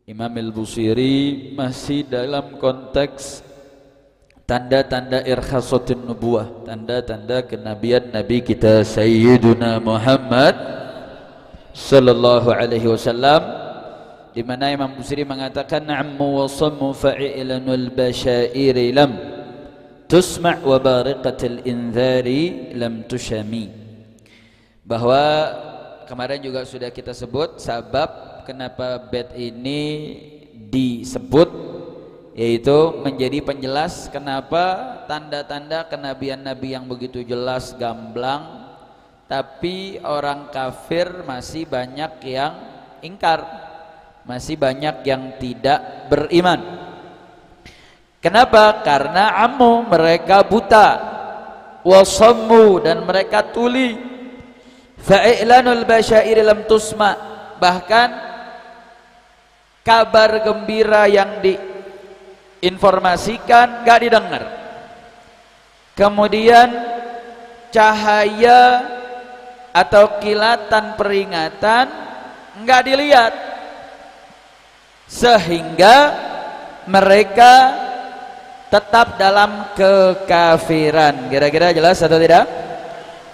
Imam Al-Busiri masih dalam konteks tanda-tanda irkhasatin nubuwah, tanda-tanda kenabian Nabi kita Sayyiduna Muhammad sallallahu alaihi wasallam, di mana Imam Busiri mengatakan ammu wa sammu fa'ilanul basyairi lam tusma' wa bariqatil inzari lam tushami. Bahwa kemarin juga sudah kita sebut sabab kenapa bait ini disebut, yaitu menjadi penjelas kenapa tanda-tanda kenabian Nabi yang begitu jelas gamblang, tapi orang kafir masih banyak yang ingkar, masih banyak yang tidak beriman. Kenapa? Karena ammu, mereka buta, wasammu, dan mereka tuli, fa'ilanul basyairi lam tusma, bahkan kabar gembira yang diinformasikan gak didengar. Kemudian cahaya atau kilatan peringatan gak dilihat, sehingga mereka tetap dalam kekafiran. Kira-kira jelas atau tidak?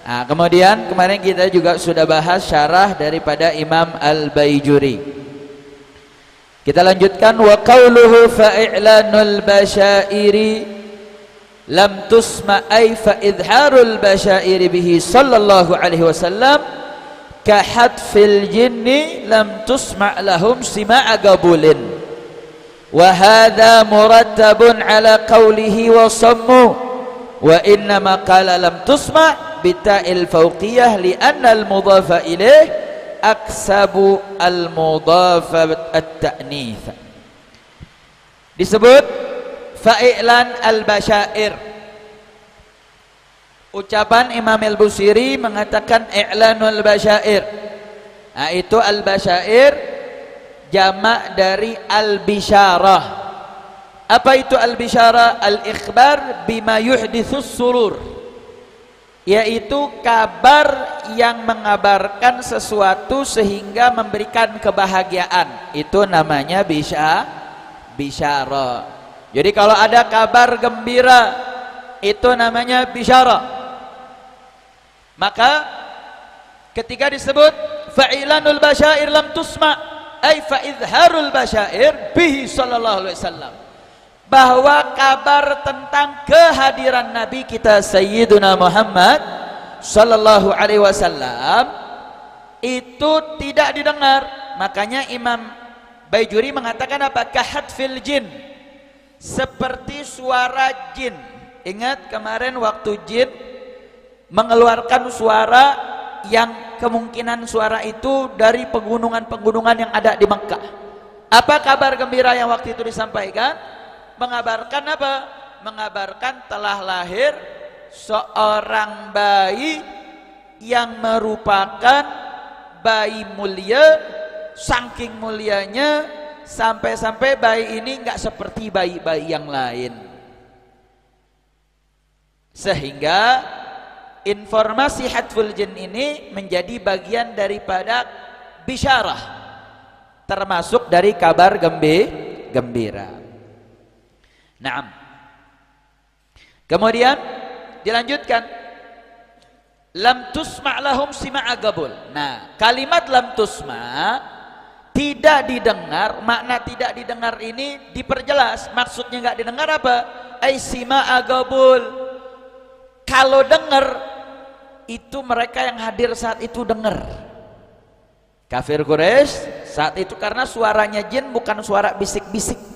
Nah, kemudian kemarin kita juga sudah bahas syarah daripada Imam Al-Baijuri. Kita lanjutkan, wa qauluhu fa'ilanul basyairi lam tusma ay fa idharul basyairi bihi sallallahu alaihi wasallam ka hadfil jinni lam tusma lahum sima'a qabulin wa hadha murattabun ala qawlihi wa sammu wa innama qala lam tusma bita'il fawqiyah li anna al mudhafa ilaih aksabu al-mudhafa at-ta'nits. Disebut fa'ilan al-basyair. Ucapan Imam Al-Busiri mengatakan i'lanul basyair. Nah, itu al-basyair jamak dari al-bisyarah. Apa itu al-bisyarah? Al-ikhbar bima yuhditsus surur, yaitu kabar yang mengabarkan sesuatu sehingga memberikan kebahagiaan. Itu namanya bisyarah. Jadi kalau ada kabar gembira, itu namanya bisyarah. Maka ketika disebut fa'ilanul basyair lam tusma ay fa idharul basyair bihi sallallahu alaihi wasallam, bahwa kabar tentang kehadiran Nabi kita Sayyiduna Muhammad sallallahu alaihi wasallam itu tidak didengar. Makanya Imam Baijuri mengatakan apa? Kahadfil jin, seperti suara jin. Ingat kemarin waktu jin mengeluarkan suara yang kemungkinan suara itu dari pegunungan-pegunungan yang ada di Mekah. Apa kabar gembira yang waktu itu disampaikan? Mengabarkan apa? Mengabarkan telah lahir seorang bayi yang merupakan bayi mulia, saking mulianya sampai-sampai bayi ini enggak seperti bayi-bayi yang lain. Sehingga informasi hadful jin ini menjadi bagian daripada bisyarah, termasuk dari kabar gembira. Naam. Kemudian dilanjutkan, lam tusma' lahum sima'a qabul. Nah, kalimat lam tusma' tidak didengar, makna tidak didengar ini diperjelas. Maksudnya enggak didengar apa? Ai sima'a qabul. Kalau dengar itu mereka yang hadir saat itu dengar. Kafir Quraisy saat itu, karena suaranya jin bukan suara bisik-bisik,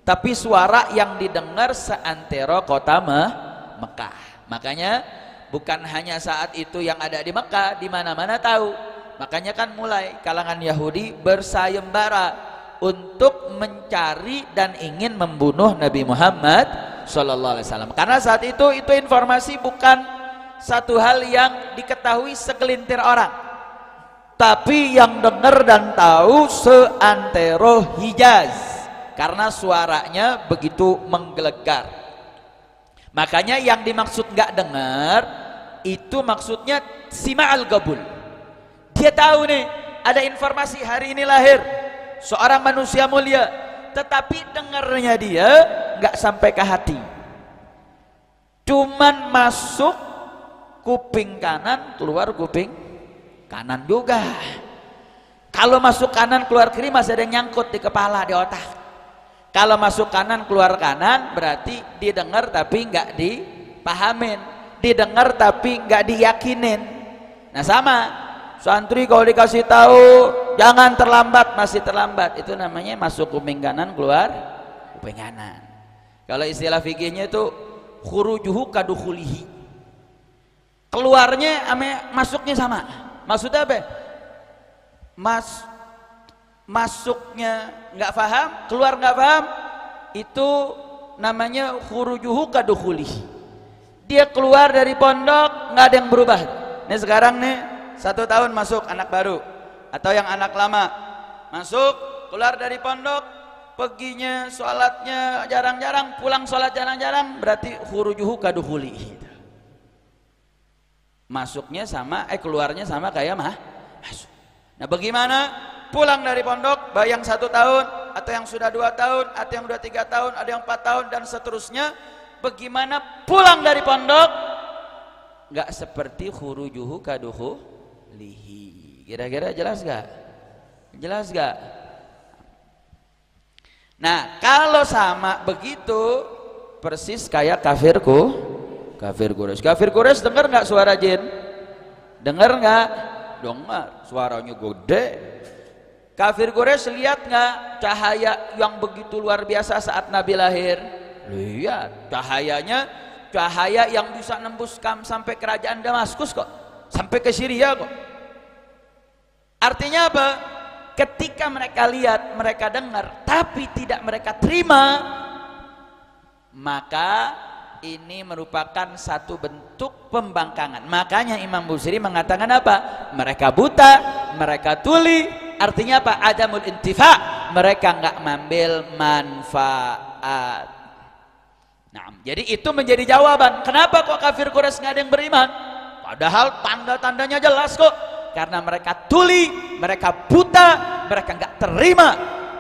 tapi suara yang didengar seantero kota Mekah. Makanya bukan hanya saat itu yang ada di Mekah, di mana-mana tahu. Makanya kan mulai kalangan Yahudi bersayembara untuk mencari dan ingin membunuh Nabi Muhammad sallallahu alaihi wasallam. Karena saat itu informasi bukan satu hal yang diketahui segelintir orang, tapi yang dengar dan tahu seantero Hijaz, karena suaranya begitu menggelegar. Makanya yang dimaksud gak dengar itu maksudnya sima'al qabul. Dia tahu nih ada informasi hari ini lahir seorang manusia mulia, tetapi dengarnya dia nggak sampai ke hati, cuman masuk kuping kanan, keluar kuping kanan juga. Kalau masuk kanan keluar kiri masih ada yang nyangkut di kepala, di otak. Kalau masuk kanan keluar kanan berarti didengar tapi nggak dipahamin, didengar tapi nggak diyakinin. Nah sama, santri kalau dikasih tahu jangan terlambat masih terlambat, itu namanya masuk kuping kanan keluar kuping kanan. Kalau istilah fikihnya itu khurujuhu kadukhulihi, keluarnya sama masuknya sama. Maksudnya apa? Masuknya nggak paham, keluar nggak paham, itu namanya khurujuhu kadukhulihi. Dia keluar dari pondok nggak ada yang berubah. Nih sekarang nih 1 tahun masuk anak baru atau yang anak lama masuk, keluar dari pondok, perginya sholatnya jarang-jarang, pulang sholat jarang-jarang, berarti khurujuhu kadukhulihi. Masuknya sama, keluarnya sama kayak masuk. Nah bagaimana pulang dari pondok, yang 1 tahun atau yang sudah 2 tahun atau yang sudah 3 tahun, ada yang 4 tahun dan seterusnya, bagaimana pulang dari pondok nggak seperti khurujuhu kadukhulihi. Kira-kira jelas gak? Jelas gak? Nah kalau sama begitu persis kayak kafir Quraisy. Kafir Quraisy dengar nggak suara jin? Dengar nggak? Dengar, suaranya gede. Kafir Quraisy lihat nggak cahaya yang begitu luar biasa saat Nabi lahir? Lihat, cahaya yang bisa nembus sampai kerajaan Damaskus kok, sampai ke Syria kok. Artinya apa? Ketika mereka lihat, mereka dengar, tapi tidak mereka terima, maka ini merupakan satu bentuk pembangkangan. Makanya Imam Busiri mengatakan apa? Mereka buta, mereka tuli. Artinya apa? Adamul intifa, mereka nggak mengambil manfaat. Nah, jadi itu menjadi jawaban kenapa kok kafir Quraisy nggak ada yang beriman, padahal tanda-tandanya jelas kok. Karena mereka tuli, mereka buta, mereka nggak terima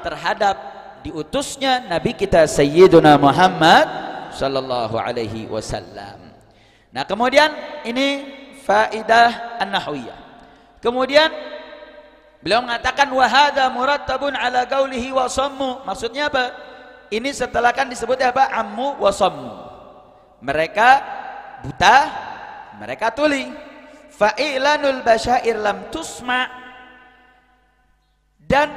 terhadap diutusnya Nabi kita Sayyiduna Muhammad sallallahu alaihi wasallam. Nah kemudian ini faidah an-nahwiyah. Kemudian beliau mengatakan wa hadza murattabun ala qaulihi wa sammu. Maksudnya apa? Ini setelah kan disebutnya apa? Ammu wa sammu. Mereka buta, mereka tuli. Fa'ilanul basyair lam tusma, dan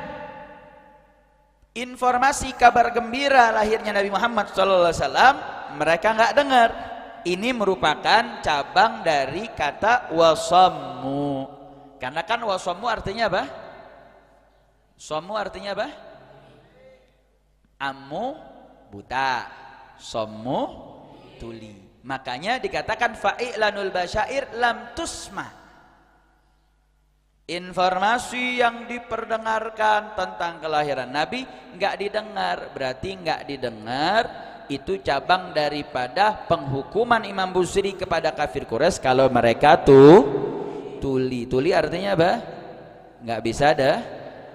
informasi kabar gembira lahirnya Nabi Muhammad SAW mereka nggak dengar. Ini merupakan cabang dari kata wasammu. Karena kan wasammu artinya apa? Sommu artinya apa? Ammu buta, sommu tuli. Makanya dikatakan fa'ilanul basyair lam tusma. Informasi yang diperdengarkan tentang kelahiran Nabi nggak didengar, berarti nggak didengar itu cabang daripada penghukuman Imam Busiri kepada kafir Quraisy kalau mereka tuli. Tuli artinya apa? Nggak bisa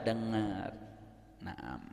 dengar. Nah.